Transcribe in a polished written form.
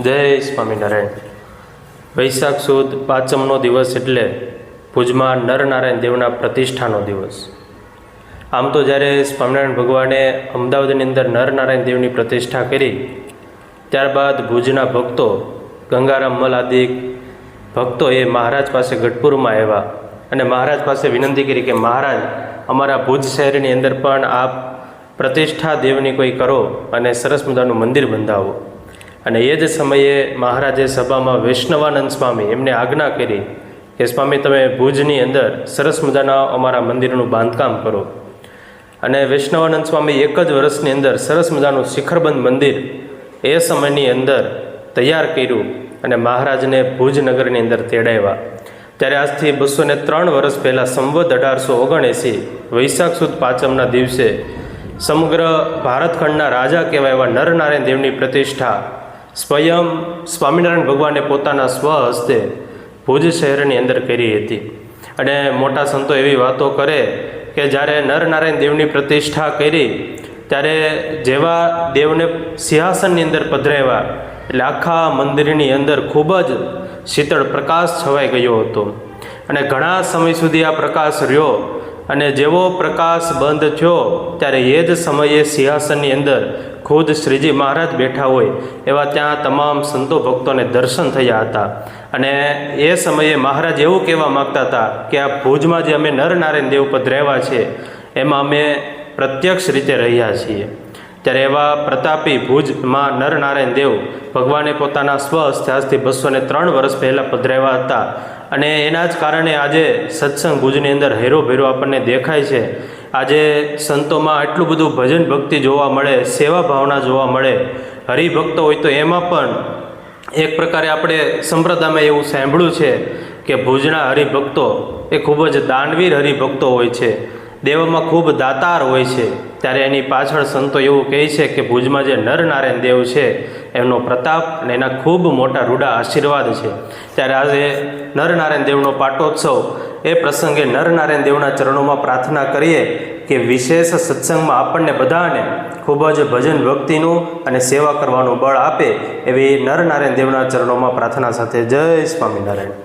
જય સ્વામિનારાયણ। વૈશાખ સુદ પાંચમનો દિવસ એટલે ભુજમાં નરનારાયણ દેવના પ્રતિષ્ઠાનો દિવસ। આમ તો જ્યારે સ્વામિનારાયણ ભગવાને અમદાવાદની અંદર નરનારાયણ દેવની પ્રતિષ્ઠા કરી, ત્યારબાદ ભુજના ભક્તો, ગંગારામ મલ આદિ ભક્તોએ મહારાજ પાસે ગઢપુરમાં આવ્યા અને મહારાજ પાસે વિનંતી કરી કે મહારાજ, અમારા ભુજ શહેરની અંદર પણ આપ પ્રતિષ્ઠા દેવની કોઈ કરો અને સરસ મજાનું મંદિર બંધાવો। અને એ જ સમયે મહારાજે સભામાં વૈષ્ણવાનંદ સ્વામી એમને આજ્ઞા કરી કે સ્વામી, તમે ભુજની અંદર સરસ મજાના અમારા મંદિરનું બાંધકામ કરો। અને વૈષ્ણવાનંદ સ્વામી એક જ વર્ષની અંદર સરસ મજાનું શિખરબંધ મંદિર એ સમયની અંદર તૈયાર કર્યું અને મહારાજને ભુજ નગરની અંદર તેડાવ્યા। ત્યારે આજથી 203 વર્ષ પહેલાં સંવત 1879 વૈશાખ સુદ પાંચમના દિવસે સમગ્ર ભારતખંડના રાજા કહેવાય એવા નરનારાયણ દેવની પ્રતિષ્ઠા સ્વયં સ્વામિનારાયણ ભગવાને પોતાના સ્વહસ્તે ભુજ શહેરની અંદર કરી હતી। અને મોટા સંતો એવી વાતો કરે કે જ્યારે નરનારાયણ દેવની પ્રતિષ્ઠા કરી ત્યારે જેવા દેવને સિંહાસનની અંદર પધરાવ્યા એટલે આખા મંદિરની અંદર ખૂબ જ શીતળ પ્રકાશ છવાઈ ગયો હતો અને ઘણા સમય સુધી આ પ્રકાશ રહ્યો। અને જેવો પ્રકાશ બંધ થયો ત્યારે એ જ સમયે સિંહાસનની અંદર ખુદ શ્રીજી મહારાજ બેઠા હોય એવા ત્યાં તમામ સંતો ભક્તોને દર્શન થયા હતા। અને એ સમયે મહારાજ એવું કહેવા માગતા હતા કે આ ભુજમાં જે અમે નરનારાયણ દેવ પધરાવ્યા છે એમાં અમે પ્રત્યક્ષ રીતે રહ્યા છીએ। ત્યારે એવા પ્રતાપી ભુજમાં નરનારાયણ દેવ ભગવાને પોતાના સ્વહસ્તે આજથી 203 વર્ષ પહેલાં પધરાવ્યા હતા। અને એના જ કારણે આજે સત્સંગ ભુજની અંદર હેરોભેરો આપણને દેખાય છે। આજે સંતોમાં એટલું બધું ભજન ભક્તિ જોવા મળે, સેવા ભાવના જોવા મળે। હરિભક્તો હોય તો એમાં પણ એક પ્રકારે આપણે સંપ્રદાયમાં એવું સાંભળ્યું છે કે ભુજના હરિભક્તો એ ખૂબ જ દાનવીર હરિભક્તો હોય છે, દેવમાં ખૂબ દાતાર હોય છે। ત્યારે એની પાછળ સંતો એવું કહે છે કે ભુજમાં જે નરનારાયણ દેવ છે એમનો પ્રતાપ અને એના ખૂબ મોટા રૂડા આશીર્વાદ છે। ત્યારે આજે નરનારાયણ દેવનો પાટોત્સવ એ પ્રસંગે નરનારાયણ દેવના ચરણોમાં પ્રાર્થના કરીએ કે વિશેષ સત્સંગમાં આપણને બધાને ખૂબ જ ભજન ભક્તિનું અને સેવા કરવાનું બળ આપે, એવી નરનારાયણ દેવના ચરણોમાં પ્રાર્થના સાથે જય સ્વામિનારાયણ।